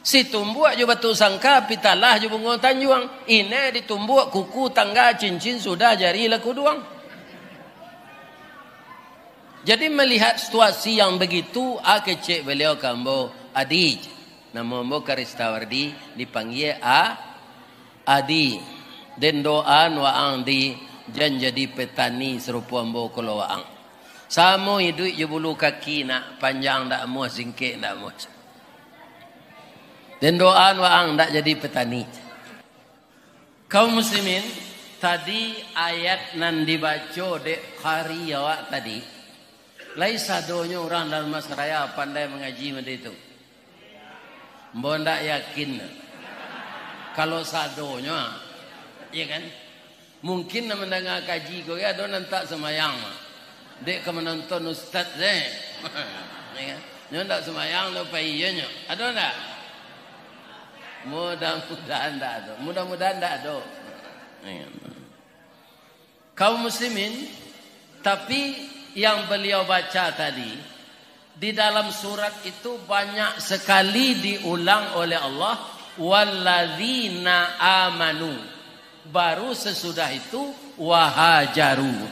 Si tumbuk je batu sangka, pitalah je bunga tanjuang. Ini ditumbuk kuku, tangga, cincin sudah jari laku doang. Jadi melihat situasi yang begitu, kecik beliau kambo Adi. Nama Mbo Karistawardi dipanggil Adi. Dan doan waang di jan jadi petani serupa Mbo kalau waang. Samo hidup je bulu kaki nak panjang tak muas singkik tak muas. Dan doan waang tak jadi petani. Kaum muslimin, tadi ayat nan dibaca dek hari awak tadi. Lai sadonya orang dalam masyarakat pandai mengaji macam itu. Mbak tak yakin. Kalau sadonya, ya kan? Mungkin nak mendengar kaji kau ya, ada nantak semayang. Dek ke menonton ustaz deh. Ya kan? Nyo tak semayang lo payahnya. Ada tak? Mudah-mudahan tak ada. Mudah-mudahan tak ada. Kaum muslimin, tapi yang beliau baca tadi di dalam surat itu banyak sekali diulang oleh Allah, walladzina amanu, baru sesudah itu wahajaru,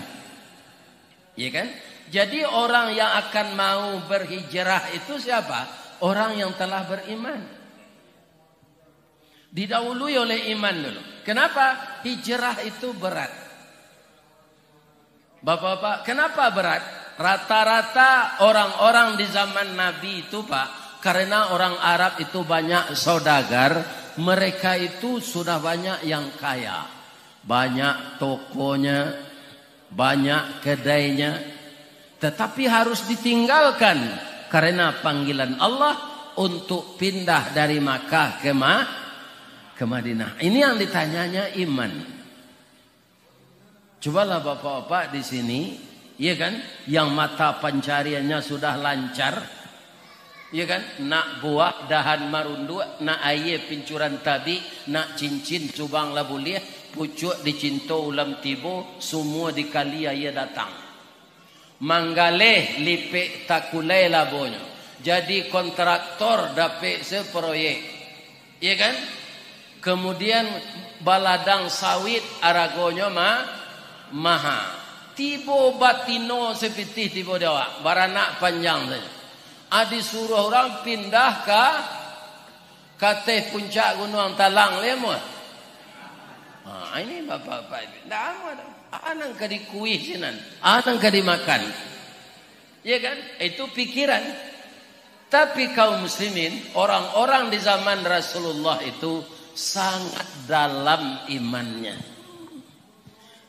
ya kan? Jadi orang yang akan mau berhijrah itu siapa? Orang yang telah beriman, didahului oleh iman dulu. Kenapa? Hijrah itu berat. Bapak-bapak, kenapa berat? Rata-rata orang-orang di zaman Nabi itu Pak, karena orang Arab itu banyak saudagar, mereka itu sudah banyak yang kaya. Banyak tokonya, banyak kedainya, tetapi harus ditinggalkan karena panggilan Allah untuk pindah dari Makkah ke Madinah. Ini yang ditanyanya iman. Cobalah bapak-bapak di sini, ya kan, yang mata pencariannya sudah lancar, ya kan, nak buah dahan marundu, nak air pincuran tabi, nak cincin cubang labuliah, pucuk dicinto ulam tibo, semua dikali air datang. Manggaleh lipik takulai labonyo, jadi kontraktor dapet seproyek, ya kan. Kemudian baladang sawit aragonyo maha. Tibo batino sepitih tibo dewa. Baranak panjang saja. Adi suruh orang pindah ke kateh puncak gunung Talang lemah. Ini bapak-bapak ini. Tidak ada. Anang ka dikuih sinan. Anang ka dimakan. Ya kan? Itu pikiran. Tapi kaum muslimin, orang-orang di zaman Rasulullah itu sangat dalam imannya.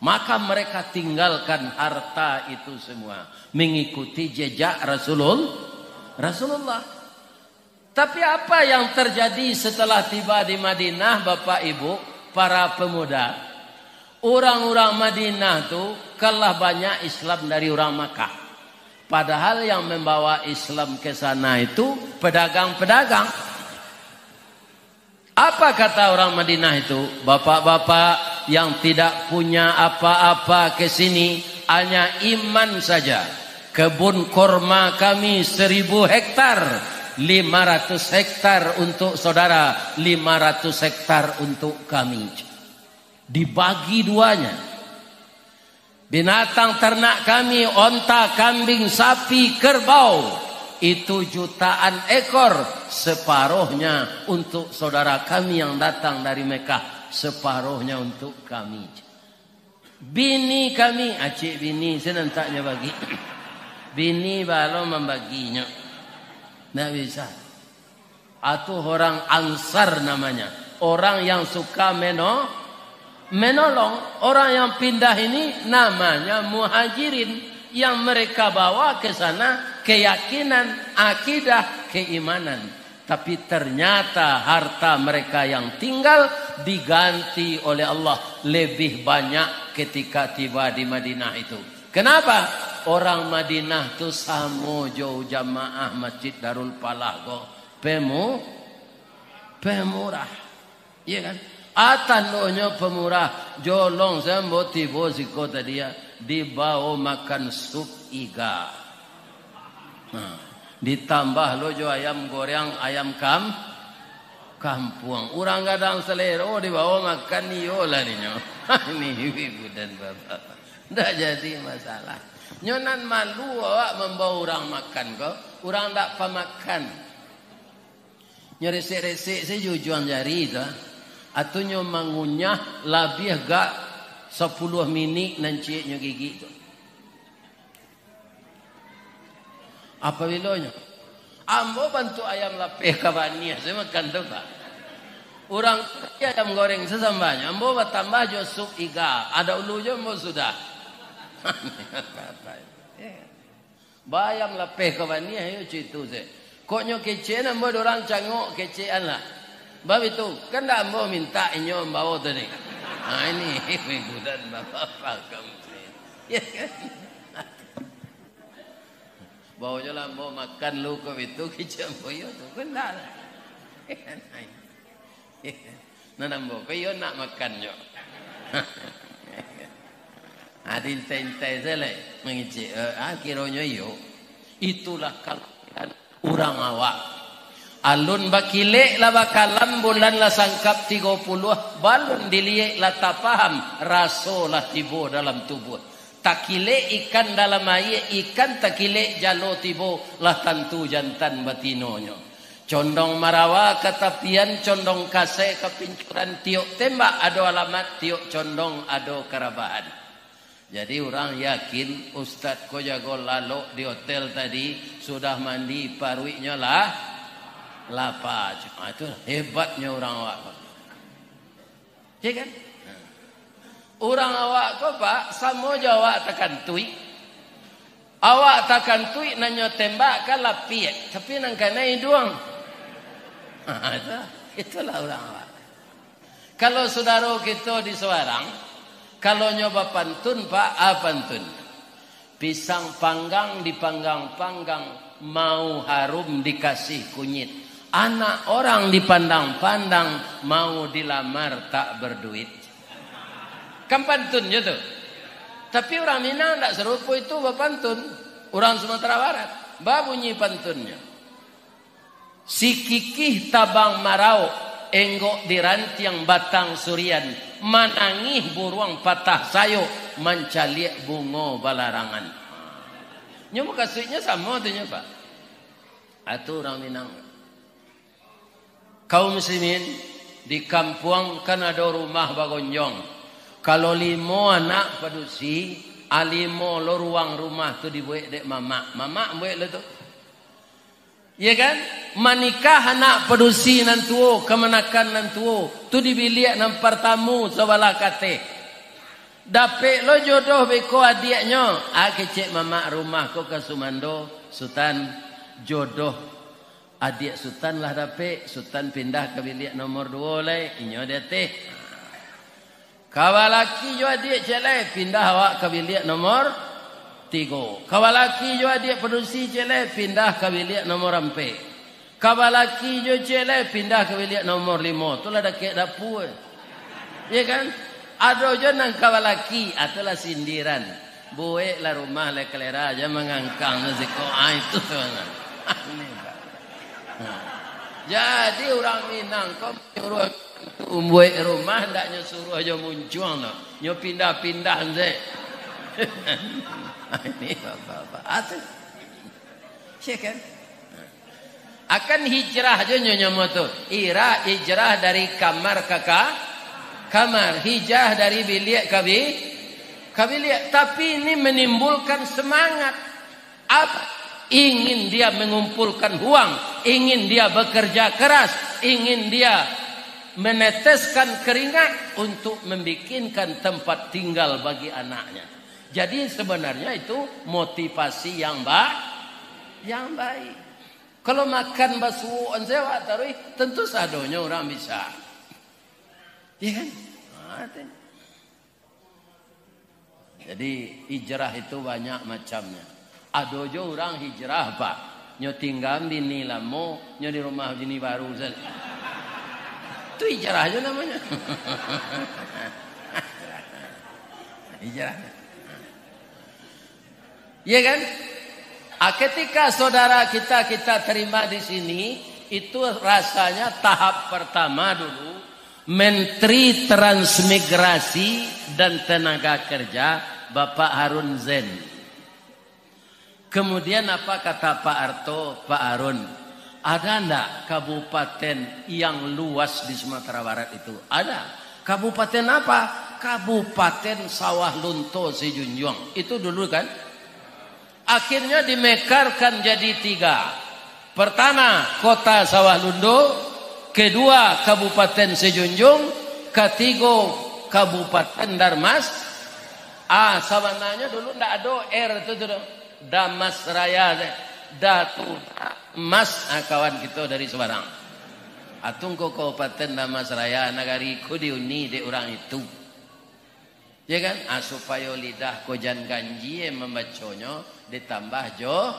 Maka mereka tinggalkan harta itu semua, mengikuti jejak Rasulullah. Tapi apa yang terjadi setelah tiba di Madinah, Bapak Ibu, para pemuda? Orang-orang Madinah itu kalah banyak Islam dari orang Makkah. Padahal yang membawa Islam ke sana itu pedagang-pedagang. Apa kata orang Madinah itu? Bapak-bapak yang tidak punya apa-apa ke sini, hanya iman saja. Kebun korma kami 1000 hektar, 500 hektar untuk saudara, 500 hektar untuk kami. Dibagi duanya. Binatang ternak kami, onta, kambing, sapi, kerbau, itu jutaan ekor. Separuhnya untuk saudara kami yang datang dari Mekah, separuhnya untuk kami. Bini kami, acik bini, senantaknya bagi. Bini baru membaginya. Tidak bisa. Atau orang Ansar namanya. Orang yang suka menolong. Orang yang pindah ini namanya muhajirin. Yang mereka bawa ke sana keyakinan, akidah, keimanan. Tapi ternyata harta mereka yang tinggal diganti oleh Allah lebih banyak ketika tiba di Madinah itu. Kenapa? Orang Madinah tu samo jauh jamaah Masjid Darul Falah go pemurah, iya kan? Atanonya pemurah, jolong sembo tibo siko tadi ya, dibawa makan sup iga. Ditambah lojo ayam goreng, ayam Kampung, orang kadang selero dibawa makan niyo lah ninyo. Ini ibu dan bapak. Tidak jadi masalah. Nyonan malu awak membawa orang makan kok. Orang tak pemakan. Nyeresek-resek saya jujuan jari itu. Atau nyo mangunyah lebih gak 10 minit nanti nyo gigi itu. Apa bilanya? Ambo bantu ayam lapeh kabania. Saya makan tu pak. Orang ayam goreng sesambanya. Ambo tambah jo sup iga. Ada ulu jo ambo sudah. Bayam lapeh kabania. Ayo cerita saya. Koknya kece ambo orang cangok kecean lah. Bab itu kan dah ambo minta inyo ambo tadi. Nah ini ibu dan bapak kamu. Ya kan? Bawa je lah ambo makan lu ke itu kece ambo yo tu kan dah. Nan ambo ko yo nak makan yo. Adil tentai sele mengici kiranya yo. Itulah kalian orang awak. Alun bakilek lah bakalan bulan lah sangkap 30 balun diliek lah tak paham raso lah tibo dalam tubuh. Takile ikan dalam air ikan takile jalo tibo lah tantu jantan batinonyo. Condong marawa katapian condong kase kepincuran tiok tembak ado alamat tiok condong ado karabahan. Jadi orang yakin Ustadz ko jago lalu di hotel tadi sudah mandi paruinya lah lapa. Itu hebatnya orang awak. Ya kan? Orang awak ko pak samo Jawa takkan tui. Awak takkan tui nanyo tembak kan lapiek tapi nang kanai doang. Itulah orang awak. Kalau saudara kita di Semarang, kalau nyoba pantun pak, pantun. Pisang panggang dipanggang-panggang, mau harum dikasih kunyit. Anak orang dipandang-pandang, mau dilamar tak berduit. Kan pantunnya tuh. Tapi orang Minang tak serupa itu pantun. Orang Sumatera Barat, bunyi pantunnya. Si kikih tabang marau, enggok dirantiang batang surian, manangih buruang patah sayo, mencaliak bungo balarangan. Nyoba kasihnya sama tuh pak. Atau orang Minang. Kaum muslimin di kampung kan ada rumah bagonjong. Kalau 5 anak padusi, alimo lo ruang rumah tu dibuat dek mama. Mama buat lo tu. Ya kan? Manikah anak padusi nantuo, kemenakan nantuo. Tu dibiliak nampar tamu sebelah kate. Dapet lo jodoh beko adiknya. Kecek mama rumah ko ke Sumando. Sultan jodoh adik Sultan lah dapet. Sultan pindah ke bilik nomor 2 lah. Inyo dia teh. Kawalaki jo adik celai pindah awak ke bilik nomor 3. Kawalaki jo adik padusi celai pindah ke bilik nomor 4. Kawalaki jo celai pindah ke bilik nomor 5. Itulah dekat dapur. Ya kan? Ada jo nang kawalaki atulah sindiran. Bueklah rumah le kelera aja mengangkang naziko. Itu tuan. Jadi orang Minang kau nyuruh buat rumah ndaknya suruh aja muncul no. Nyo pindah-pindah ze. Ini bapak-bapak. Atas. Ya kan? Akan hijrah aja nyonya moto. Hijrah dari kamar kamar. Hijrah dari bilik ke bilik. Tapi ini menimbulkan semangat. Apa? Ingin dia mengumpulkan uang, ingin dia bekerja keras, ingin dia meneteskan keringat untuk membikinkan tempat tinggal bagi anaknya. Jadi sebenarnya itu motivasi yang baik. Kalau makan bakso onsewa taruh tentu sadonya orang bisa. Iya kan? Jadi hijrah itu banyak macamnya. Ada jo orang hijrah pak, nyo tinggal di Nilamo, nyo di rumah bini baru saja. Itu hijrah aja namanya. Hijrah. Iya kan? Ketika saudara kita terima di sini, Itu rasanya tahap pertama dulu Menteri Transmigrasi dan Tenaga Kerja Bapak Harun Zen. Kemudian apa kata Pak Arto, Pak Harun, ada enggak kabupaten yang luas di Sumatera Barat itu? Ada. Kabupaten apa? Kabupaten Sawah Lunto Sejunjung. Itu dulu kan. Akhirnya dimekarkan jadi 3. Pertama, kota Sawah Lunto. Kedua, Kabupaten Sejunjung. Ketiga, Kabupaten Darmas. Sabananya dulu ndak ada itu dulu. Damas Raya, Datu Mas, kawan kita dari Semarang. Atung ko Kabupaten Damas Raya, nagariku diuni de orang itu. Ya kan? Supaya lidah kojan ganji membaconyo ditambah jo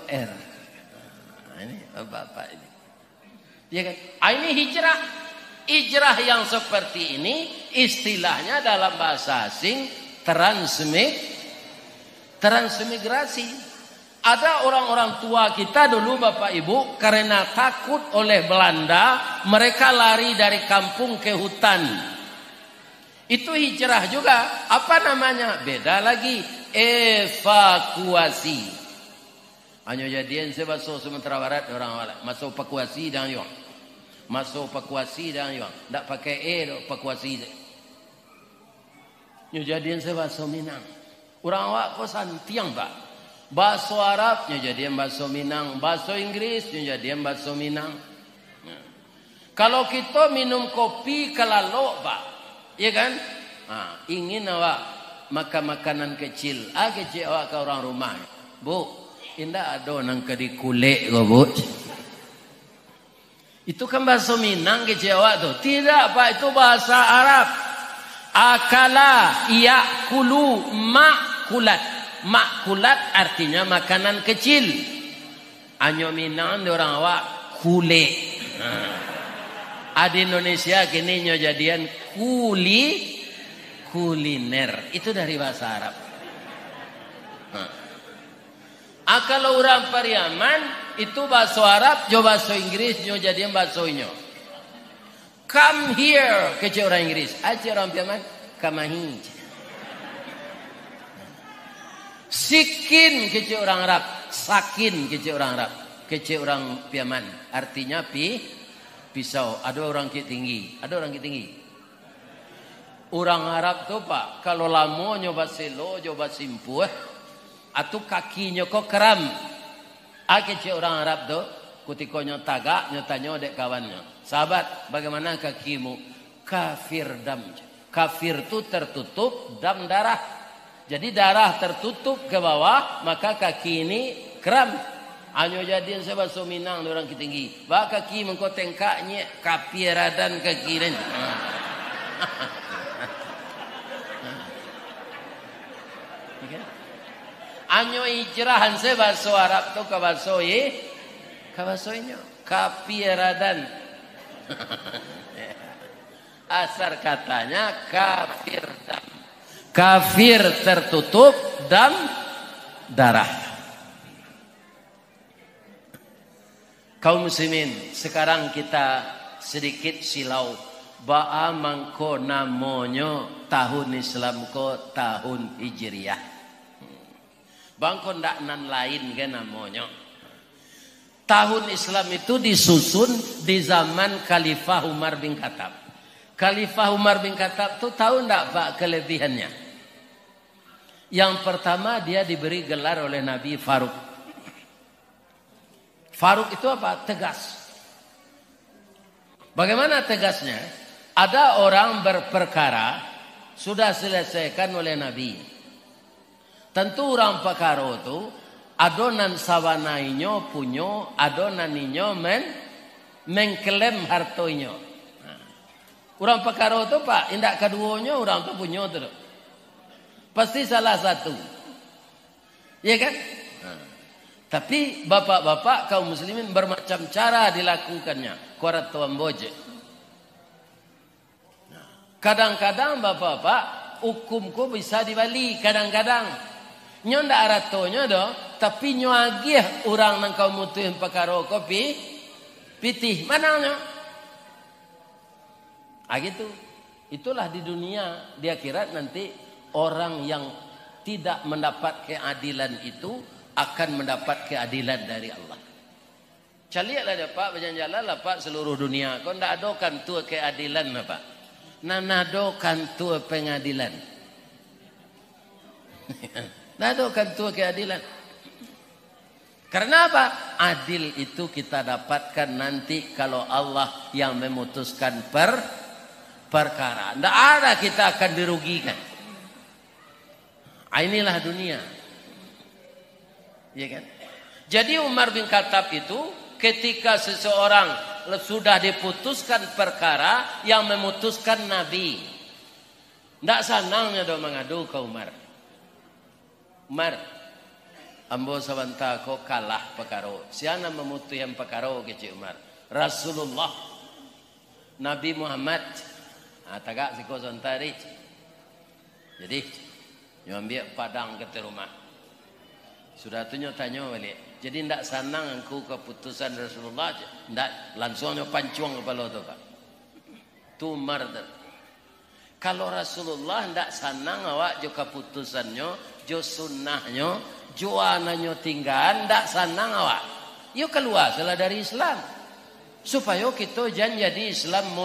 R. Ini bapak ini. Ya kan? Ini hijrah. Hijrah yang seperti ini istilahnya dalam bahasa asing transmigrasi. Ada orang-orang tua kita dulu Bapak Ibu karena takut oleh Belanda mereka lari dari kampung ke hutan. Itu hijrah juga. Apa namanya? Beda lagi. Evakuasi. Hanya jadian sebab Sumatera Barat orang masuk evakuasi dan yang masuk evakuasi dan yang tak pakai evakuasi. Hanya jadian sebab Minang orang awak ko santiang Pak. Bahasa Arab hanya jadian bahasa Minang, bahasa Inggris hanya jadian bahasa Minang. Kalau kita minum kopi kelalok Pak, ya kan? Ingin awak makan makanan kecil, kecil awak ke orang rumah, Bu. Indah ada nang kedi kulit kau Bu. Itu kan bahasa Minang ke Jawa tu. Tidak Pak, itu bahasa Arab. Akala yakulu makulat. Makulat artinya makanan kecil. Anyo Minang di orang awak kulit. Di Indonesia kini nyo jadian kuliner. Itu dari bahasa Arab. Kalau orang Pariaman itu bahasa Arab, jo bahasa Inggris, nyo jadian bahasa inyo. Come here, kece orang Inggris. Aja orang Pariaman, kamahi. Sikin, kece orang Arab. Sakin, kece orang Arab. Kece orang Pariaman. Artinya pisau. Ada orang ki tinggi. Ada orang ki tinggi. Orang Arab tuh Pak, kalau lamo nyoba selo, nyoba simpuh. Atau kakinya kok keram. Kece orang Arab tu ketika tagak nyatanya dek kawannya. Sahabat, bagaimana kakimu? Kafir dam. Kafir tu tertutup dam darah. Jadi darah tertutup ke bawah, maka kaki ini keram. Anyo jadian sebab Minang orang tinggi. Ba kaki mengko tengkaknya kapiradan kaki dan. Anyo hijrahan se bahasa Arab tu ke bahasa inyo kapiradan. Asar katanya kafir dam. Kafir tertutup dam darah. Kaum muslimin, sekarang kita sedikit silau. Ba'a mangko namonyo tahun Islam ko tahun Hijriah. Bangko ndak nan lain kan namonyo. Tahun Islam itu disusun di zaman Khalifah Umar bin Khattab. Khalifah Umar bin Khattab itu tahu ndak Pak kelebihannya? Yang pertama dia diberi gelar oleh Nabi Faruk. Faruk itu apa? Tegas. Bagaimana tegasnya? Ada orang berperkara sudah selesaikan oleh Nabi. Tentu orang perkara itu adonan sawanainya punyo, adonan inyo mengklaim hartoinyo. Orang perkara itu Pak, indak keduanya orang itu punyo tu. Pasti salah satu. Ya kan? Tapi bapak-bapak kaum muslimin bermacam cara dilakukannya. Korat tuan boje. Kadang-kadang bapak-bapak hukumku bisa dibalik. Kadang-kadang. Nyo ndak aratonyo do, tapi nyo agih orang nang kau mutuhin perkara kopi pitih mananyo. Gitu. Itulah di dunia, di akhirat nanti orang yang tidak mendapat keadilan itu akan mendapat keadilan dari Allah. Caliaklah dia Pak, berjalan-jalan lah Pak seluruh dunia. Kau ndak adokan tu keadilan apa? Nanadokan tu pengadilan. Nadokan tu keadilan. Karena apa? Adil itu kita dapatkan nanti kalau Allah yang memutuskan perkara. Tidak ada kita akan dirugikan. Inilah dunia. Ya kan? Jadi Umar bin Khattab itu ketika seseorang sudah diputuskan perkara yang memutuskan Nabi. Tidak senangnya do mengadu ke Umar. Umar, ambo sabanta ko kalah perkara. Siapa memutus yang perkara kecil Umar? Rasulullah, Nabi Muhammad. Tagak si kosan tarik. Jadi, nyo ambil padang ke rumah. Sudah tu nyo tanya balik. Jadi ndak senang aku keputusan Rasulullah. Ndak langsung nyo pancuang kepala tu Pak. Tu Umar. Kalau Rasulullah ndak senang awak jo keputusannya, jo sunnahnya, jo ananyo tinggal, ndak senang awak. Yo keluar salah dari Islam. Supaya kita jangan jadi Islam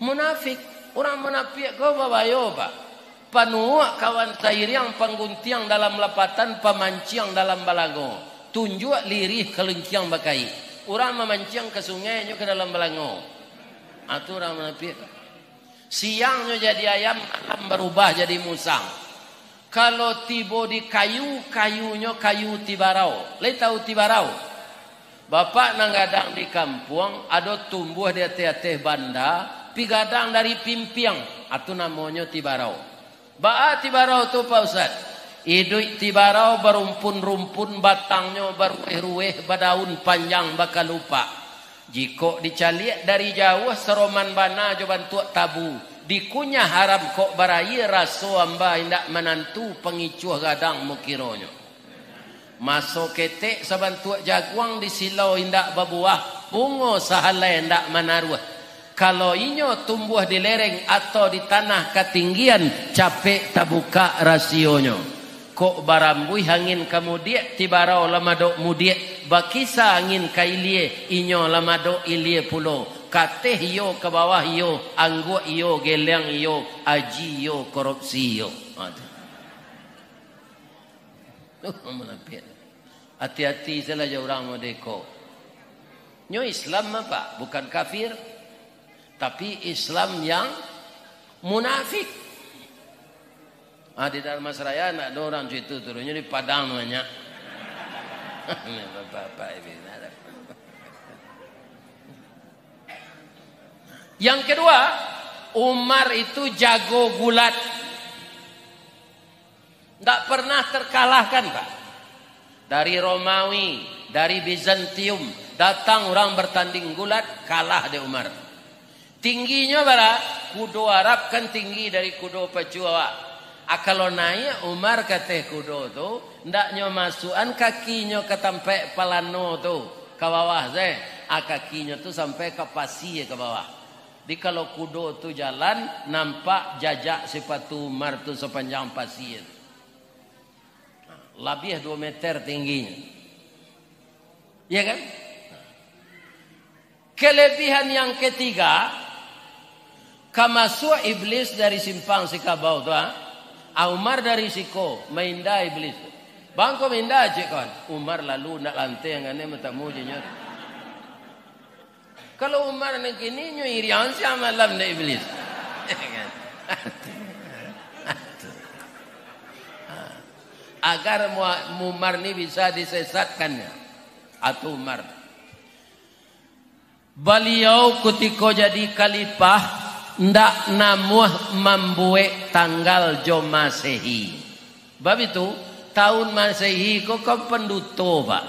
munafik. Orang munafik kau babayo Pak. Panuak kawan cair yang pangguntiang dalam lapatan, pemanciang dalam balago. Tunjuk lirih kelengkiang bakai. Orang memanciang ke sungai ke dalam balago. Itu orang munafik. Siangnya jadi ayam, malam berubah jadi musang. Kalau tiba di kayu, kayunya kayu tibarau. Lai tahu tibarau? Bapak nanggadang di kampung, ada tumbuh di atas banda. Pigadang dari pimpiang, atau namanya tibarau. Ba'a tibarau tu Pak Ustaz. Iduk tibarau berumpun-rumpun, batangnya berueh-rueh, berdaun panjang bakal lupa. Jika dicaliak dari jauh seroman bana jo bantuak tabu. Dikunyah haram kok barayi raso amba indak menantu pengicuh gadang mukironyo. Masuk ketek sabantuak jaguang di silau indak babuah. Bungo sahalai indak menaruh. Kalau inyo tumbuh di lereng atau di tanah ketinggian, capek tabuka rasionya. Kok barambui angin kemudian tibarau lamadok mudiek, bakisa angin kailie inyo lamadok ilie pulau. Kateh yo ke bawah yo, angguk yo, geleng yo, aji yo, korupsi yo. Hati-hati salah orang modeko. Nyo Islam apa? Bukan kafir. Tapi Islam yang munafik. Di dalam Masraya nak ada orang situ turunnya di Padang namanya. Bapak ini. Yang kedua, Umar itu jago gulat. Tak pernah terkalahkan Pak. Dari Romawi, dari Bizantium, datang orang bertanding gulat, kalah di Umar. Tingginya bara kudo Arab kan tinggi dari kudo pacu awak. Kalau naik Umar kata kudo tu ndaknya masukan kakinya ke tempat palano tu ke bawah saya. Kakinya tu sampai ke pasir ke bawah. Di kalau kudo tu jalan nampak jajak sepatu Umar tu sepanjang pasir. Lebih 2 meter tingginya. Ya kan? Kelebihan yang ketiga, kamasuk iblis dari simpang sikabau tu Umar dari siko mainda iblis. Bangko mainda je kan. Umar lalu nak lantai yang ane matamu je nyot. Kalau Umar nak kini nyo irian sia malam na iblis. Agar Umar ni bisa disesatkannya. Atau Umar. Beliau ketika jadi khalifah ndak namuh membuat tanggal jo Masehi. Bab itu tahun Masehi kok penduto Pak.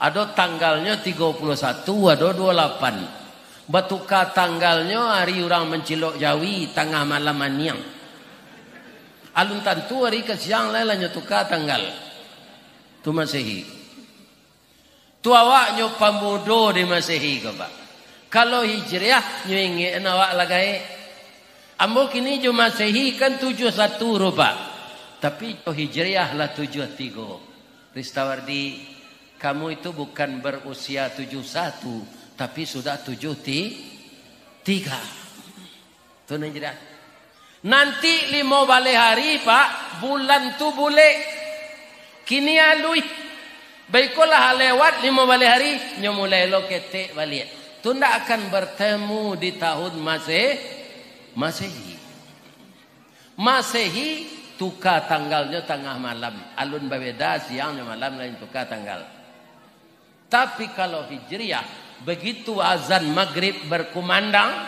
Ada tanggalnya 31, ada 28. Batuka tanggalnya hari orang mencilok Jawi tengah malam maniang. Alun tantu hari ke siang lain tukar tanggal. Tu Masehi. Tu awak nyo pamudo di Masehi ke Pak. Kalau Hijriah nyo ingin awak lagai. Ambo kini jo Masehi kan 71 rupa. Tapi jo Hijriah lah 73. Ristawardi, kamu itu bukan berusia 71, tapi sudah 73. Tu Hijriah. Nanti 5 balik hari Pak, bulan tu boleh. Kini alui. Baiklah lewat 5 balik hari, nyo mulai lo ketek balik. Tu ndak akan bertemu di tahun Masehi. Masehi tukar tanggalnya tengah malam. Alun berbeda siangnya malam lain tukar tanggal. Tapi kalau Hijriah, begitu azan maghrib berkumandang,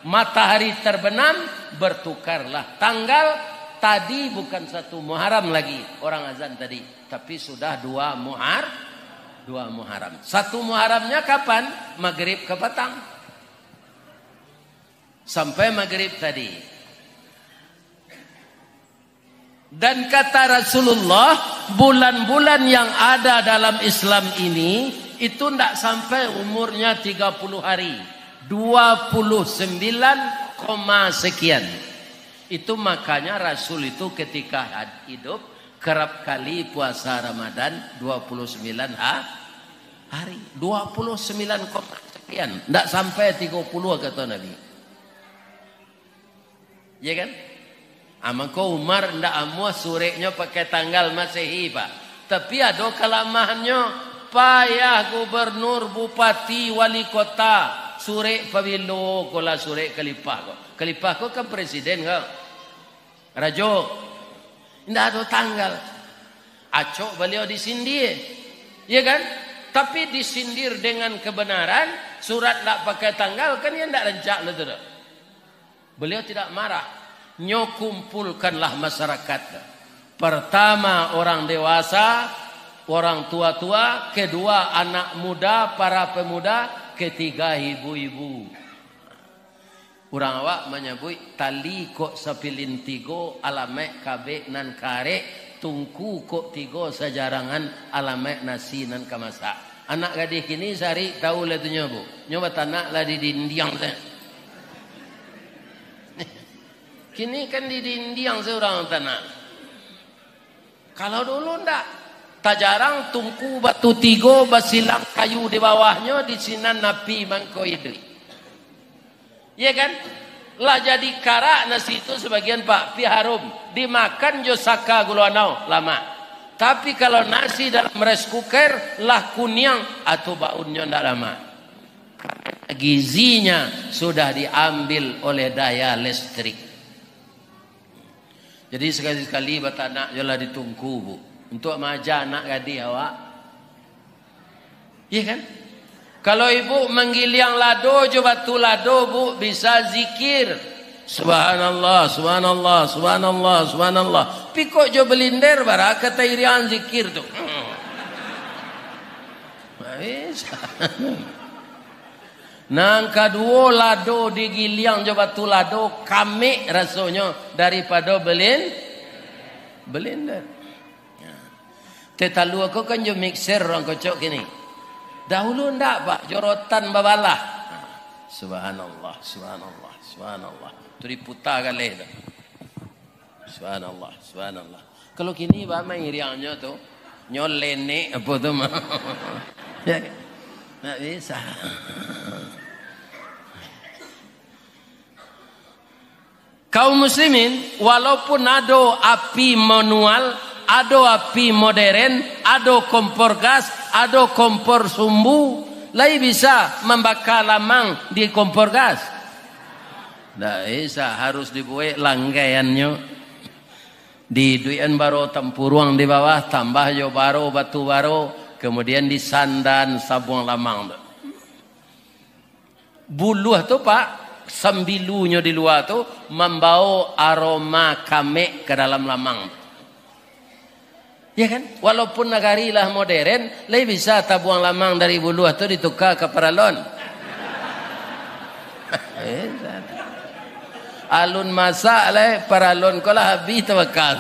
matahari terbenam, bertukarlah tanggal. Tadi bukan 1 Muharram lagi orang azan tadi, tapi sudah 2 Muharram. 1 Muharramnya kapan? Maghrib ke petang. Sampai maghrib tadi. Dan kata Rasulullah, bulan-bulan yang ada dalam Islam ini itu tidak sampai umurnya 30 hari. 29, sekian. Itu makanya Rasul itu ketika hidup kerap kali puasa Ramadan 29 hari. 29, sekian. Tidak sampai 30 kata Nabi. Ya kan? Maka Umar tidak amuah surenya pakai tanggal Masehi Pak. Tapi ada kelamahannya. Payah gubernur, bupati, wali kota sure pabilo kola sure kalipah ko. Kalipah ko kan presiden ko. Rajo. Tidak ada tanggal. Acok beliau disindir. Ya kan? Tapi disindir dengan kebenaran. Surat tak pakai tanggal kan yang tidak rencak. Beliau tidak marah. Nyo kumpulkanlah masyarakat. Pertama orang dewasa, orang tua-tua, kedua anak muda, para pemuda, ketiga ibu-ibu. Urang awak menyebut tali kok sapilin tigo alamek kabe nan kare tungku kok tigo sajarangan alamek nasi nan kamasa. Anak gadis kini sehari tahu lah tu nyobu. Nyoba tanak lah di dindiang saya. Kini kan di dindiang seorang tanak. Kalau dulu ndak. Tak jarang tungku batu tigo basilang kayu di bawahnya di sinan napi mangko idri. Ya kan? Lah jadi karak nasi itu sebagian Pak pi harum dimakan jo saka guluanau lama. Tapi kalau nasi dalam rice cooker lah kunyang atau baunnya ndak lama. Gizinya sudah diambil oleh daya listrik. Jadi sekali-sekali batanak jolah ditungku Bu. Untuk maja anak gadis awak. Iya kan? Kalau ibu menggiliang lado, coba tu lado Bu bisa zikir. Subhanallah, subhanallah, subhanallah, subhanallah. Pikok jo belinder bara kata irian zikir tu. Bisa. Nang kedua lado digiliang coba tu lado kami rasanya daripada belinder. Tetalu aku kan jo mixer orang kocok gini. Dahulu ndak Pak, jorotan babalah. Subhanallah, subhanallah, subhanallah. Tu diputar kali tu. Subhanallah, subhanallah. Kalau kini Pak main riangnya tu nyolene apa tu mah. Ya. Tak bisa. Kaum muslimin walaupun ada api manual, ada api modern, ada kompor gas, ada kompor sumbu, lai bisa membakar lamang di kompor gas. Tak bisa, harus dibuat langgaiannya. Di duian baro tempurung di bawah, tambah jo baro batu baro, kemudian disandan sabung lamang. Buluh tu Pak, sembilunya di luar tu membawa aroma kame ke dalam lamang. Ya kan? Walaupun negari lah modern, lebih bisa tabuang lamang dari buluh tu ditukar ke paralon. Alun masak le paralun ko lah habis tawakal.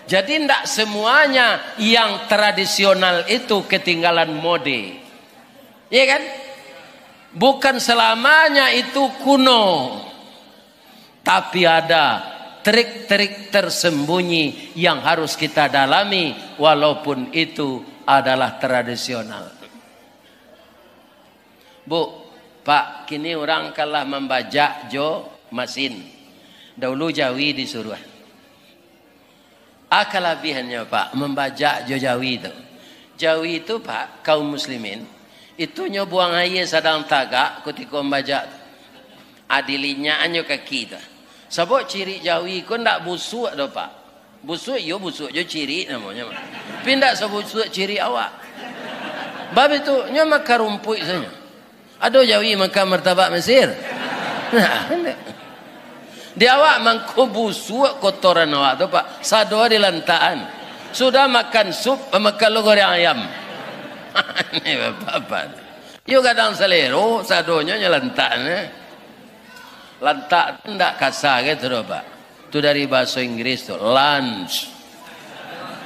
Jadi tidak semuanya yang tradisional itu ketinggalan mode. Iya kan? Bukan selamanya itu kuno. Tapi ada trik-trik tersembunyi yang harus kita dalami walaupun itu adalah tradisional. Bu, Pak, kini orang kalah membajak jo mesin. Dahulu Jawi disuruh. Kelebihannya Pak, membajak jo Jawi itu. Jawi itu Pak, kaum muslimin, itu nyo buang air sedang tagak ketika membajak. Adilinya anyo kaki itu. Sebab ciri Jawi ko ndak busuk do Pak. Busuk yo busuk jo ciri namanya. Pindah sebusuk ciri awak. Bab itu nyo makan rumput saja. Ada Jawi makan martabak Mesir. Nah, di awak mangko busuk kotoran awak tu Pak. Sado di lantaan. Sudah makan sup makan goreng ayam. Ini bapak. Yo kadang selero sadonya nyelantaan. Lantak ndak kasar gitu loh Pak. Itu dari bahasa Inggris tuh, lunch.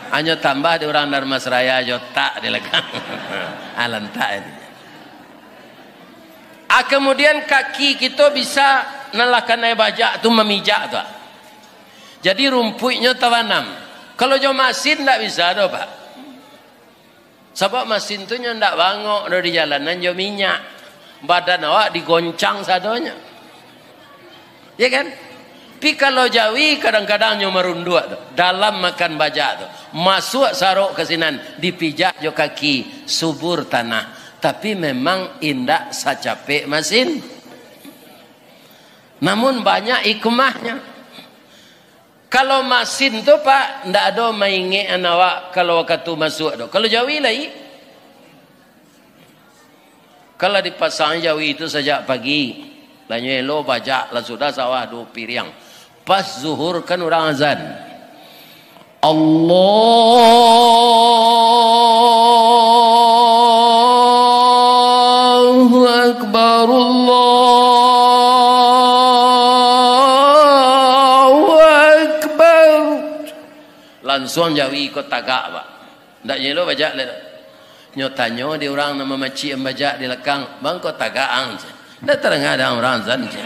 Hanya tambah di orang Dharmasraya aja tak dilekang. Lantak ini. Kemudian kaki kita bisa nalakan air bajak tu memijak tu. Jadi rumputnya tawanam. Kalau jauh masin tak bisa tu Pak. Sebab masin tu nya ndak bangok dari jalanan jauh minyak. Badan awak digoncang sadonya. Ya kan? Tapi kalau Jawi kadang-kadang nyo merunduk tu. Dalam makan bajak tu. Masuk saruk ke sinan, dipijak jo kaki, subur tanah. Tapi memang indak sacapek masin. Namun banyak hikmahnya. Kalau masin tu Pak, ndak ada mainge anawak kalau waktu masuk tu. Kalau Jawi lagi, kalau dipasang Jawi itu sejak pagi, lanyo elo bajak lah sudah sawah 2 piring. Pas zuhur kan orang azan. Allahu Akbar, Allahu Akbar. Langsung Jawi ikut tagak Pak. Tak jelo bajak le. Nyo tanyo di orang nama macik bajak di lekang, bang kau tagak ang. Dah terang ada orang azan je.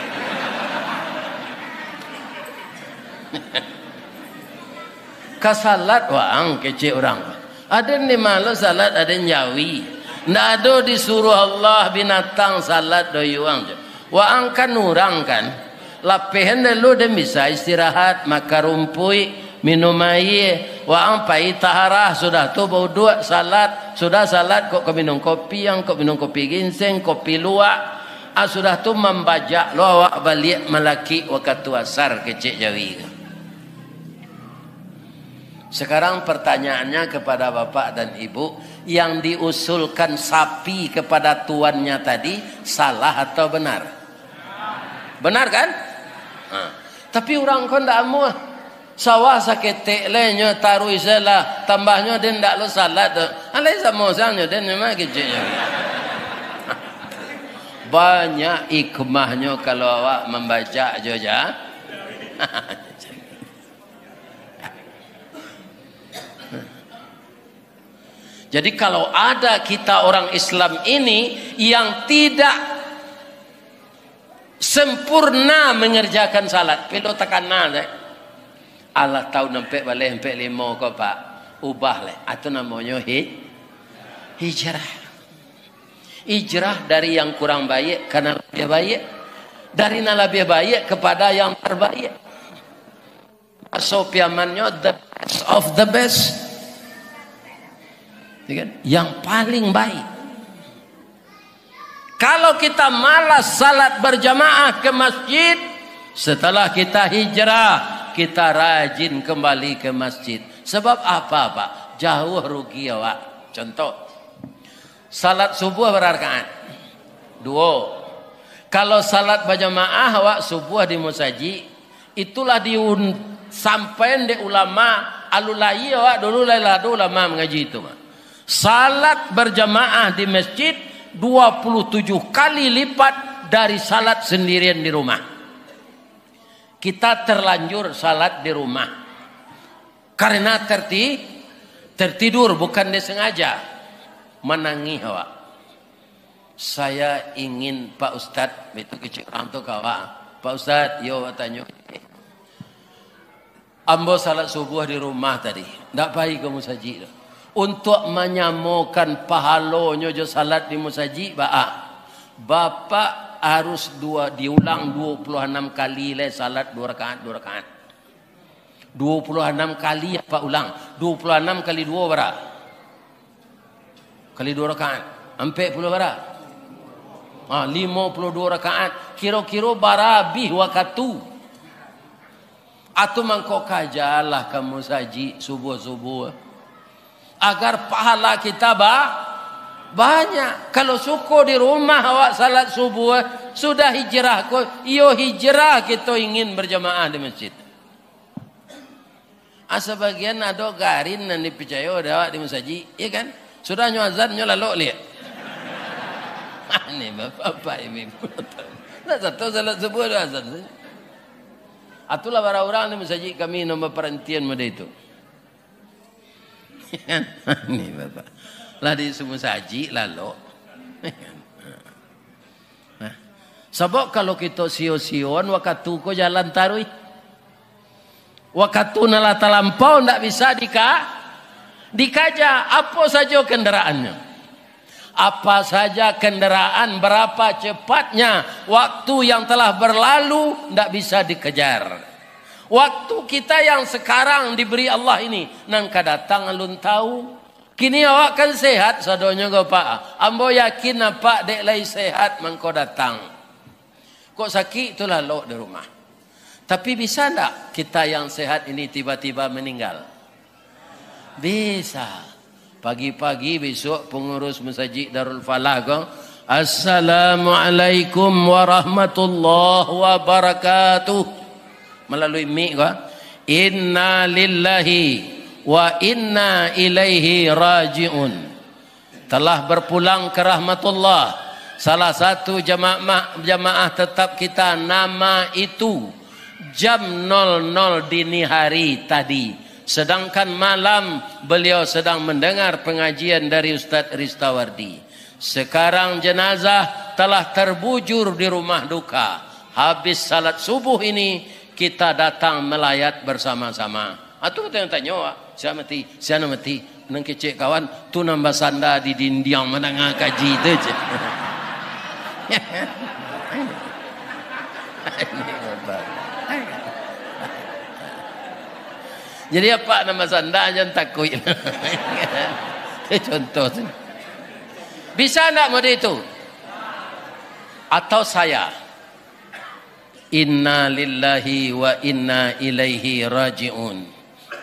Kasalat waang kecil orang. Ada ni malu salat, ada Jawi. Ndak ada disuruh Allah binatang salat doyuang je. Waang kan orang kan. Lapihan dulu dia bisa istirahat, makan rumput, minum air. Waang pai taharah sudah tu bau dua salat, sudah salat kok minum kopi yang kok minum kopi ginseng, kopi luak. Sudah tu membajak lo awak balik melaki waktu asar kecil Jawi. Sekarang pertanyaannya kepada Bapak dan Ibu, yang diusulkan sapi kepada tuannya tadi salah atau benar? Benar kan? Tapi orang kau ndak mau sawah saketek lenyo taruh isalah tambahnya dia ndak lo salat tu. Alai sama sanyo dia memang kecilnya. Banyak hikmahnya kalau awak membaca joja. Jadi kalau ada kita orang Islam ini yang tidak sempurna mengerjakan salat, pelo tekanan Allah tahu nampak balik sampai 5 kau Pak, ubah le. Itu namanya hijrah. Hijrah dari yang kurang baik karena lebih baik, dari yang lebih baik kepada yang terbaik. Sopiamannya the best of the best, yang paling baik. Kalau kita malas salat berjamaah ke masjid, setelah kita hijrah, kita rajin kembali ke masjid. Sebab apa Pak? Jauh rugi awak. Contoh, salat subuh berrakaat 2. Kalau salat berjamaah awak subuh di musaji, itulah sampai di ulama alulai awak dulu lalu ulama mengaji itu. Salat berjamaah di masjid 27 kali lipat dari salat sendirian di rumah. Kita terlanjur salat di rumah karena tertidur, bukan disengaja. Menangis awak. Saya ingin Pak Ustadz, itu kecil orang tu kawak. Pak Ustadz, yo tanya. Ambo salat subuh di rumah tadi. Tak baik ke musajid. Untuk menyamakan pahalanya jo salat di musajid, Bapak harus diulang 26 kali le salat 2 rakaat 26 kali apa ulang 26 kali 2 berapa kali 2 rakaat 40 berapa 52 rakaat kira-kira barabih waktu atau mangkok kajalah kamu saji subuh-subuh agar pahala kita banyak. Kalau suku di rumah awak salat subuh sudah hijrah hijrah kita ingin berjamaah di masjid. Sebagian ada garin dan dipercaya awak di masjid, ya kan? Sudah azan lalu lihat. Ini bapak ibu. Nah satu salat subuh ada azan. Atulah para orang di masjid kami nombor perhentian pada itu. Ini bapak. Lah di semua saji lalu. Nah, sebab kalau kita sio-sion waktu ko jalan tarui. Waktu nala talampau ndak bisa dikaja apa saja kendaraannya. Apa saja kendaraan berapa cepatnya waktu yang telah berlalu ndak bisa dikejar. Waktu kita yang sekarang diberi Allah ini nang kadatang alun tahu. Kini awak kan sehat sadonya go Pak. Ambo yakin apa dek lai sehat mangko datang. Kok sakit itulah lo di rumah. Tapi bisa ndak kita yang sehat ini tiba-tiba meninggal? Bisa. Pagi-pagi besok pengurus masjid Darul Falah go, Assalamualaikum warahmatullahi wabarakatuh. Melalui mic go. Inna lillahi wa inna ilaihi raji'un. Telah berpulang ke rahmatullah. Salah satu jamaah tetap kita nama itu jam 00 dini hari tadi. Sedangkan malam beliau sedang mendengar pengajian dari Ustaz Ristawardi. Sekarang jenazah telah terbujur di rumah duka. Habis salat subuh ini kita datang melayat bersama-sama. Atau kita yang tanya, saya mati, nang kecek kawan, tu nambah sanda di dinding menengah kaji itu je. Jadi apa nama sanda jangan takut. Itu contoh. Bisa enggak model itu? Atau saya? Inna lillahi wa inna ilaihi raji'un.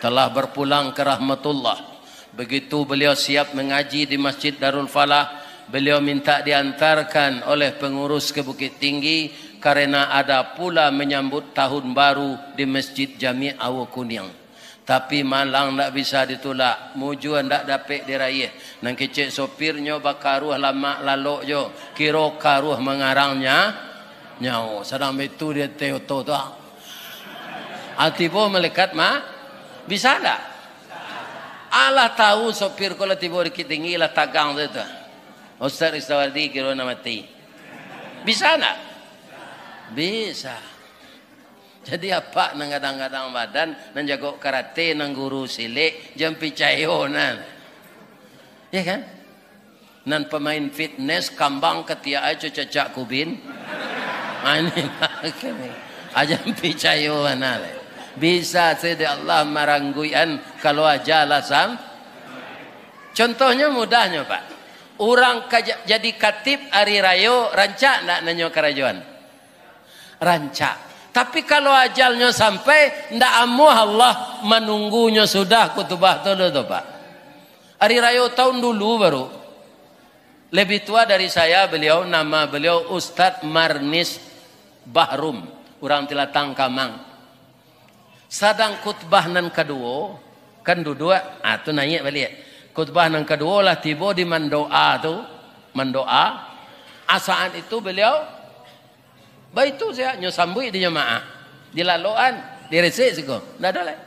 Telah berpulang ke rahmatullah. Begitu beliau siap mengaji di Masjid Darul Falah, beliau minta diantarkan oleh pengurus ke Bukit Tinggi karena ada pula menyambut tahun baru di Masjid Jami' Awokuniang. Tapi malang tak bisa ditolak, mujuan tak dapat diraih. Nang kecek sopirnya bakaruh lama lalu jo, kira karuh mengarangnya nyawa. Sedang itu dia teoto tu. Hati pun melekat bisa tak? Allah tahu sopir kalau tiba di tinggi lah tagang tu. Ustaz Ristawardi kira nak mati. Bisa tak? Bisa. Jadi apa nang kadang-kadang badan nang jago karate nang guru silik jam picayo nan. Ya kan? Nan pemain fitness kambang ketia aja cacak kubin. Ini aja picayo nan. Bisa sedih Allah marangguian kalau aja alasan. Contohnya mudahnya Pak. Orang jadi katib hari rayo rancak nak nanyo kerajuan. Rancak. Tapi kalau ajalnya sampai ndak amuh Allah menunggunya sudah kutubah tu Pak. Hari raya tahun dulu baru. Lebih tua dari saya beliau, nama beliau Ustadz Marnis Bahrum, orang Tilatang Kamang. Sadang khutbah nan kedua, kan dua, tu naik balik. Khutbah nan kedua lah tiba di mendoa tu, mendoa. Saat itu beliau Baik itu saya nyosambui di jemaah, di laluan, di resik siko, ndak ada lah.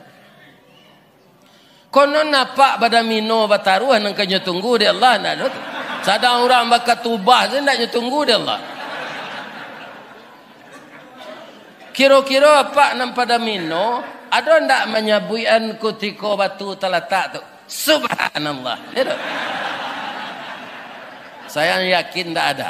Konon napak pada mino bataruh nang kanyo tunggu di Allah ndak ada. Sadang orang bakat tubah saya ndak tunggu di Allah. Kira-kira apa nang pada mino ada ndak menyabuian kutiko batu teletak tu. Subhanallah. Itu. Saya yakin ndak ada.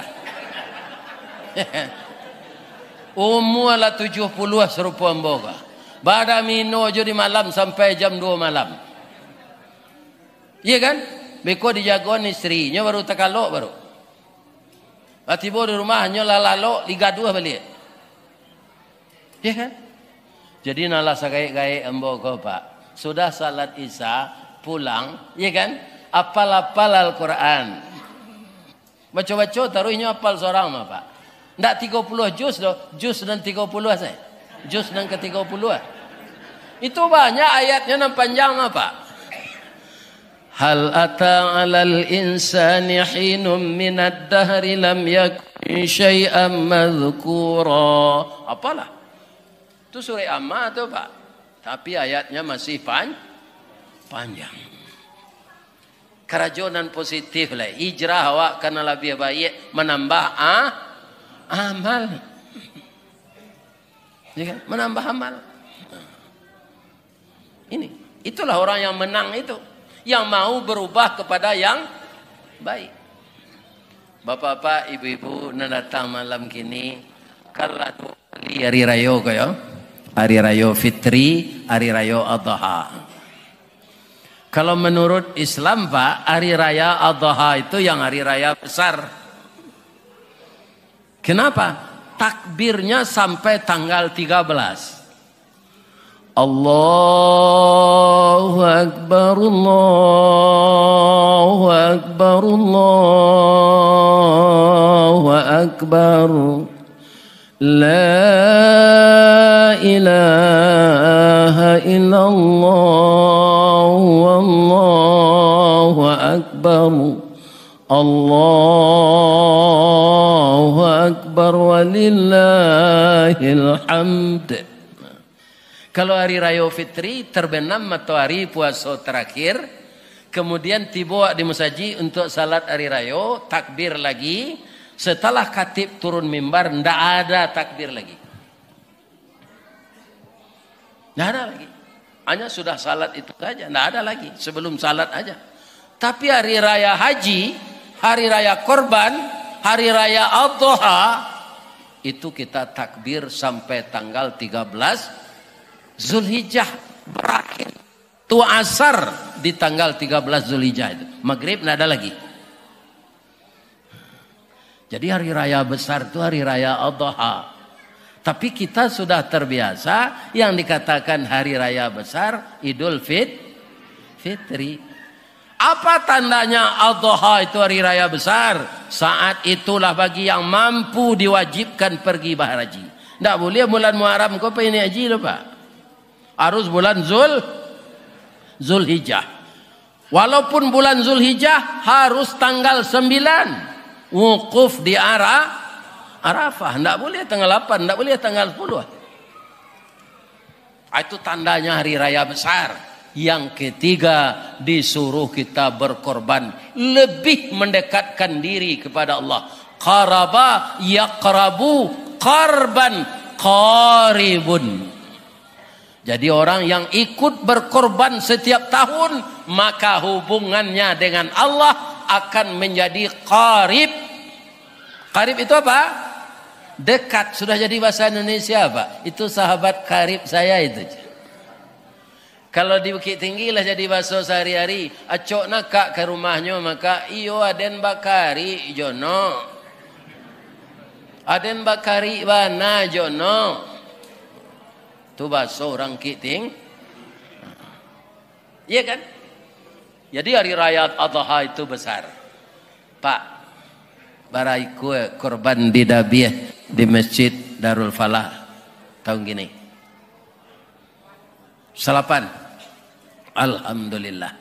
Umur lah 70 serupa amboga. Bada mino je di malam sampai jam 2 malam. Iya kan? Beko dijagoan istrinya baru takalok baru. Tiba di rumahnya lalalo liga 2 balik. Iya kan? Jadi nala sagay-gay amboga Pak. Sudah salat Isya pulang, iya kan? Apal-apal Al-Quran. Baca-baca taruhnya apal seorang mah Pak. Ndak 30 juz doh, juz dan 30 saya. Juz dan ke-30. Itu banyak ayatnya yang panjang apa? Hal ata 'alal insani hinum minad dahri lam yakun syai'an madhkura. Apalah? Itu surah Amma tuh Pak. Tapi ayatnya masih panjang. Kerajonan positif lah. Hijrah awak karena lebih baik menambah amal. Ya kan? Menambah amal. Itulah orang yang menang itu. Yang mau berubah kepada yang baik. Bapak-bapak, ibu-ibu yang datang malam kini. Kalau hari raya kaya. Hari raya Fitri, hari raya Adha. Kalau menurut Islam Pak, hari raya Adha itu yang hari raya besar. Kenapa? Takbirnya sampai tanggal 13. Allahu Akbar, Allahu Akbar, Allahu Akbar. La ilaha illallah, wallahu akbar. Allahu akbar walillahil hamd. Kalau hari raya Fitri terbenam matahari puasa terakhir, kemudian tiba di masjid untuk salat hari raya, takbir lagi. Setelah khatib turun mimbar, ndak ada takbir lagi. Ndak ada lagi. Hanya sudah salat itu saja, ndak ada lagi. Sebelum salat aja. Tapi hari raya haji, hari raya korban, hari raya Adha, itu kita takbir sampai tanggal 13 Zulhijjah berakhir. Tu asar di tanggal 13 Zulhijjah itu. Maghrib ndak ada lagi. Jadi hari raya besar itu hari raya Adha. Tapi kita sudah terbiasa yang dikatakan hari raya besar Idul Fitri. Apa tandanya Adha itu hari raya besar? Saat itulah bagi yang mampu diwajibkan pergi berhaji. Tidak boleh bulan Muharram kau pergi haji loh Pak. Harus bulan Zulhijjah. Walaupun bulan Zulhijjah harus tanggal 9. Wukuf di Arafah. Tidak boleh tanggal 8. Tidak boleh tanggal 10. Itu tandanya hari raya besar. Yang ketiga, disuruh kita berkorban. Lebih mendekatkan diri kepada Allah. Qaraba yaqrabu qarban qaribun. Jadi orang yang ikut berkorban setiap tahun, maka hubungannya dengan Allah akan menjadi qarib. Qarib itu apa? Dekat. Sudah jadi bahasa Indonesia Pak. Itu sahabat qarib saya itu. Kalau di Bukit Tinggi lah jadi bahasa sehari-hari. Acok nak kak ke rumahnya maka iyo aden bakari jono. Aden bakari bana jono. Itu bahasa orang Kiting. Iya kan? Jadi hari raya Adha itu besar. Pak, barai kue korban di Dabiah di Masjid Darul Falah tahun gini. Salapan. Alhamdulillah.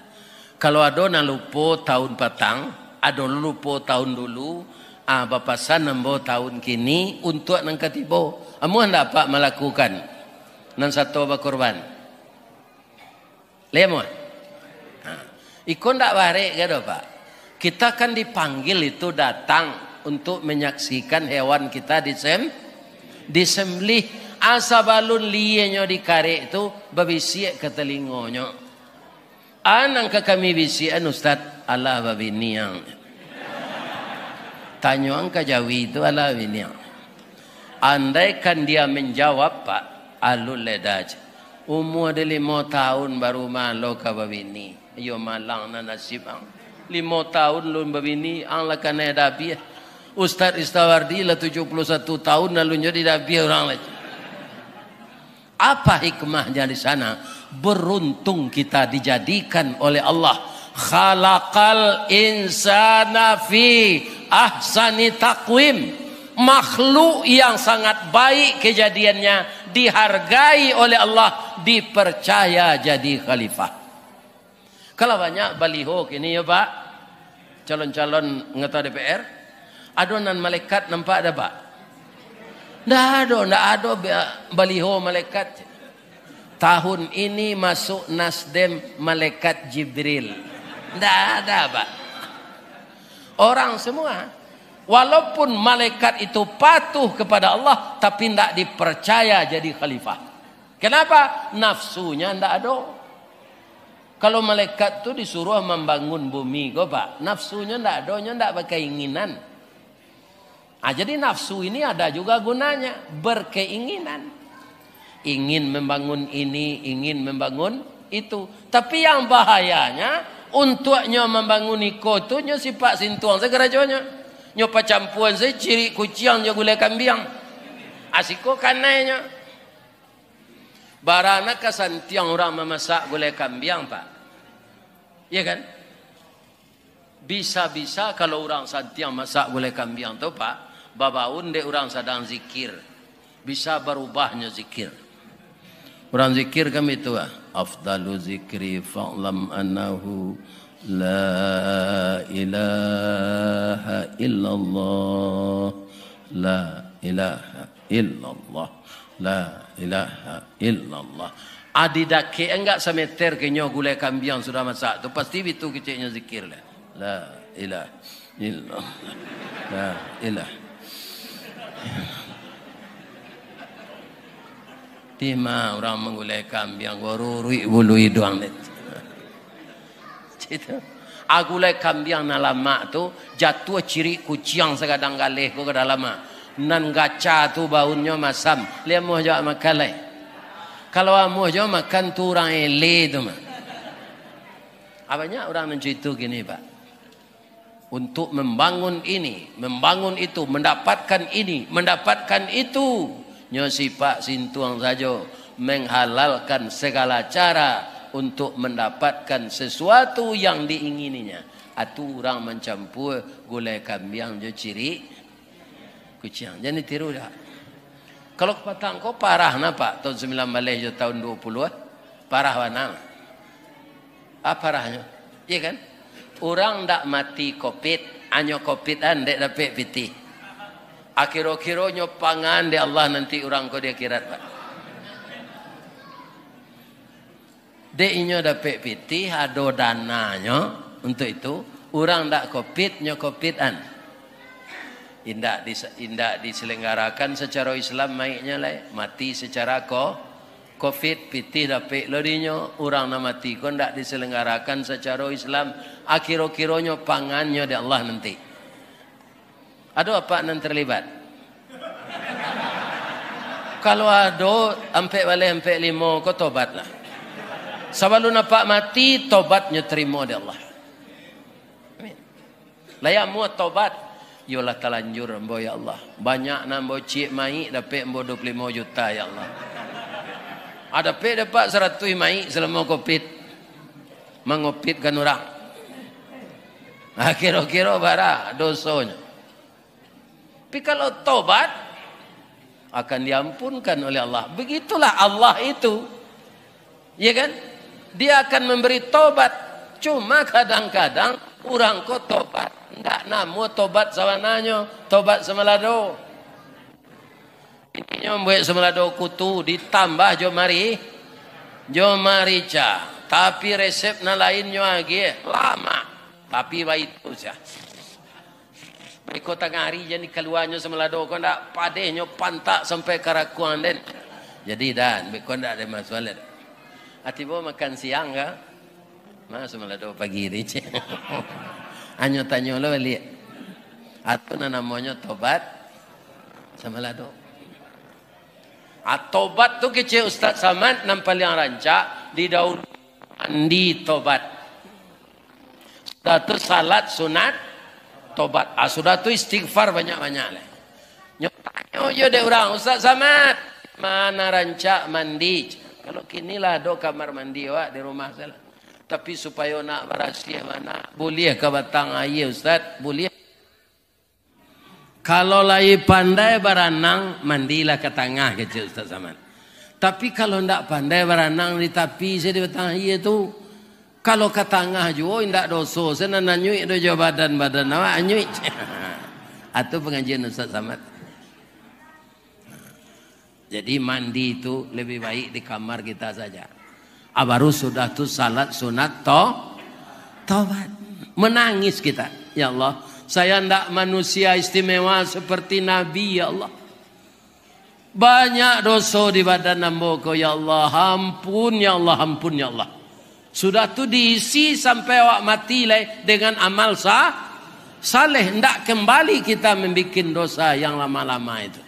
Kalau ada yang lupa tahun petang, Ada lupa tahun dulu, bapasan nembo tahun kini untuk nang ketibo. Amu hendak apa melakukan nan satu berkorban. Lemo. Ikon ndak barek gado Pak. Kita kan dipanggil itu datang untuk menyaksikan hewan kita disembelih. Asa balun lienyo dikarek itu babisiak ke telingonyo. Anang ke kami bisian Ustaz Allah babiniang. Tanyuang ke Jawi itu Allah babiniang. Andaikan dia menjawab Pak, alul ledaj. Umur dia 5 tahun baru malu ke babini. Yo malang na nasib ang. 5 tahun lun babini ang lakan edabi. Ustaz Istawardi lah 71 tahun lalu jadi dabi orang lagi. Apa hikmahnya di sana? Beruntung kita dijadikan oleh Allah. Khalaqal insana fi ahsani taqwim. Makhluk yang sangat baik kejadiannya, dihargai oleh Allah, dipercaya jadi khalifah. Kalau banyak baliho kini ya Pak, calon-calon anggota DPR, adonan malaikat nampak ada Pak? Nggak ada baliho malaikat. Tahun ini masuk Nasdem malaikat Jibril. Nggak ada Pak. Orang semua, walaupun malaikat itu patuh kepada Allah, tapi tidak dipercaya jadi khalifah. Kenapa? Nafsunya tidak ada. Kalau malaikat itu disuruh membangun bumi, kok Pak, nafsunya tidak ada, tidak berkeinginan. Jadi nafsu ini ada juga gunanya, berkeinginan. Ingin membangun ini, ingin membangun itu. Tapi yang bahayanya, untuknya membangun itu, nyo sifat sintuang segerajonya. Nyo pacampuan saya ciri kuciang nyo gulai kambiang. Asiko kanainya. Barana kasantiang orang memasak gulai kambiang Pak. Iya kan? Bisa-bisa kalau orang santiang masak gulai kambiang tu Pak, babaun de orang sedang zikir. Bisa berubahnya zikir. Orang zikir kami itu afdalu zikri fa'lam annahu la ilaha illallah. La ilaha illallah. La ilaha illallah. Adidake enggak semeter kenyo gulai kambiang sudah masak tu pasti itu kecilnya zikir lah. La ilaha illallah. La ilaha. Tima orang menggulai kambing goruri bulu hidung net. Gitu. Agulai kambing nalama tu jatuh ciri kuciang segadang galeh ko ke dalam nan gaca tu baunnya masam. Dia mau jawab makalai. Kalau mau jawab makan tu orang ele tu mah. Banyak orang mencerita gini Pak. Untuk membangun ini, membangun itu, mendapatkan ini, mendapatkan itu. Nyo sifat sintuang saja menghalalkan segala cara untuk mendapatkan sesuatu yang diingininya. Atu orang mencampur gulai kambing jo ciri kucing. Jadi tiru dah. Kalau kepatang kau parah napa tahun 19 jo tahun 20 parah mana? Apa parahnya? Iya kan? Orang ndak mati COVID, hanya COVID dek dapat piti. Akhir-akhirnya pangan di Allah nanti orang kau di akhirat Pak. Dek inyo dapat piti, ada dananya untuk itu. Orang ndak COVID, nyo COVID-an. Indak diselenggarakan secara Islam mainnya lah. Mati secara COVID, piti dapat lorinya. Orang nak mati kau ndak diselenggarakan secara Islam. Akhir-akhirnya pangannya di Allah nanti. Ada apa yang terlibat? Kalau ada sampai balik sampai 5 kau tobatlah. Sebelum nampak mati tobatnya terima di Allah. Amin. Layak muat tobat. Yolah telanjur ambo ya Allah. Banyak nambo cik mai dapat ambo 25 juta ya Allah. Ada pe dapat 100 mai selama Covid. Mengopitkan orang. Kira-kira bara dosanya. Tapi kalau tobat akan diampunkan oleh Allah. Begitulah Allah itu. Ya kan? Dia akan memberi tobat. Cuma kadang-kadang Urang ko tobat. Ndak namo tobat sawananyo. Tobat semelado. Ini membuat semelado kutu ditambah jo marica. Tapi resep na lainnya lagi lama. Tapi itu saja. Mereka tengah hari jadi keluarnya semelado ko ndak padehnya pantak sampai karakuan den. Jadi dan mereka ndak ada masalah. Atibo makan siang ka? Mas semelado pagi ini. Anyo tanyo lo lihat. Atau namanya tobat semelado. Tobat tu kece Ustaz Samad nampal yang rancak di daun mandi tobat. Sudah tu salat sunat tobat. Sudah tu istighfar banyak-banyak lah. Nyo de orang Ustaz Samad mana rancak mandi. Kalau kini lah do kamar mandi wak di rumah saya. Tapi supaya nak berasia mana boleh ke batang air Ustaz boleh. Kalau lagi pandai berenang, mandilah ke tengah kecil Ustaz Samad. Tapi kalau tidak pandai berenang di tepi saya di batang air tu, kalau ke tengah juga tidak dosa. Saya nak nyuik dojo badan awak nyuik. Atau pengajian Ustaz Samad. Jadi mandi itu lebih baik di kamar kita saja. Baru sudah tu salat sunat tobat. Menangis kita. Ya Allah. Saya tidak manusia istimewa seperti Nabi, ya Allah. Banyak dosa di badan namboko, ya Allah. Ampun, ya Allah, ampun, ya Allah. Sudah tu diisi sampai awak mati dengan amal saleh. Tidak kembali kita membuat dosa yang lama-lama itu.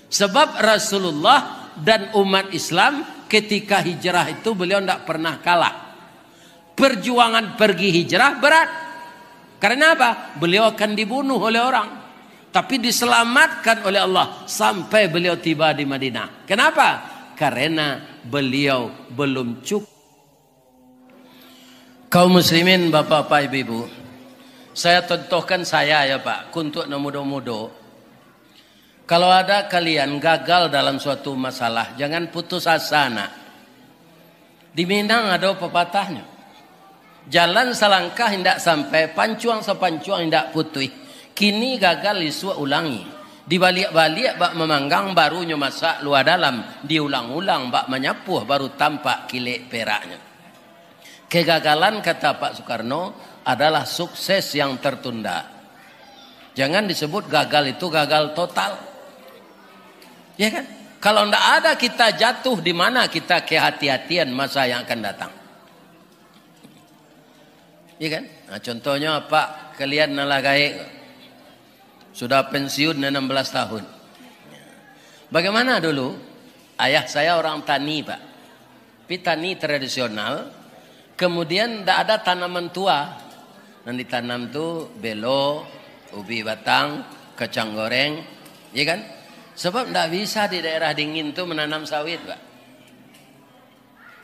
Sebab Rasulullah dan umat Islam ketika hijrah itu beliau tidak pernah kalah. Perjuangan pergi hijrah berat. Karena apa? Beliau akan dibunuh oleh orang. Tapi diselamatkan oleh Allah sampai beliau tiba di Madinah. Kenapa? Karena beliau belum cukup. Kaum muslimin, bapak-bapak, ibu-ibu. Saya contohkan saya ya Pak, untuk muda-muda. Kalau ada kalian gagal dalam suatu masalah, jangan putus asa nak. Di Minang ada pepatahnya. Jalan selangkah hendak sampai, pancuang sepancuang hendak putih. Kini gagal isu ulangi. Dibalik-balik bak memanggang barunya masak luar dalam. Diulang-ulang bak menyapuh baru tampak kilik peraknya. Kegagalan kata Pak Soekarno adalah sukses yang tertunda. Jangan disebut gagal itu gagal total. Ya kan? Kalau tidak ada kita jatuh di mana kita kehati-hatian masa yang akan datang. Ya kan? Nah, contohnya Pak, kalian nalagai sudah pensiun 16 tahun. Bagaimana dulu? Ayah saya orang tani Pak. Tapi tani tradisional. Kemudian tidak ada tanaman tua. Nanti tanam tu belo, ubi batang, kacang goreng. Ya kan? Sebab tidak bisa di daerah dingin tu menanam sawit Pak.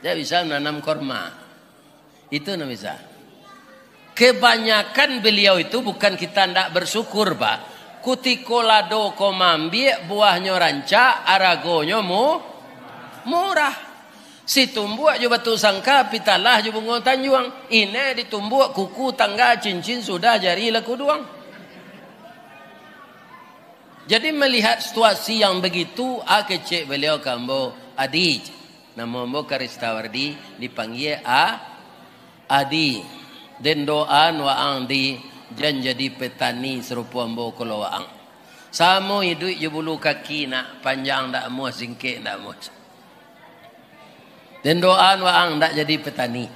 Tidak bisa menanam korma. Itu tidak bisa. Kebanyakan beliau itu bukan kita tidak bersyukur Pak. Kutiko lado komambiek buahnya ranca, aragonyo murah. Si tumbuh juga batu sangka, pitalah juga bunga tanjuang. Ini ditumbuh kuku tangga cincin sudah jari laku doang. Jadi melihat situasi yang begitu, kecek beliau kambo Adi. Nama Mbo Karistawardi dipanggil Adi. Dan doan waang di jan jadi petani serupa Mbo kalau waang. Samo hidup je bulu kaki nak panjang tak muas singkik tak muas. Dan doan waang tak jadi petani.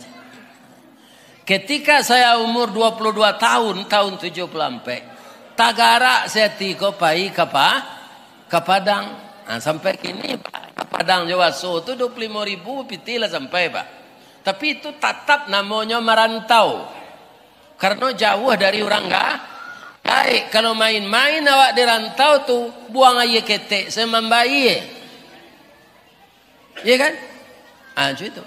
Ketika saya umur 22 tahun, tahun 74, tagarak saya tiko pai ke Padang. Nah, sampai kini Pak, Padang Jawa So itu 25.000 pitilah sampai Pak. Tapi itu tetap namanya merantau. Karena jauh dari orang baik. Kalau main-main awak di rantau tuh buang aja ketek semambai. Iya kan? Itu.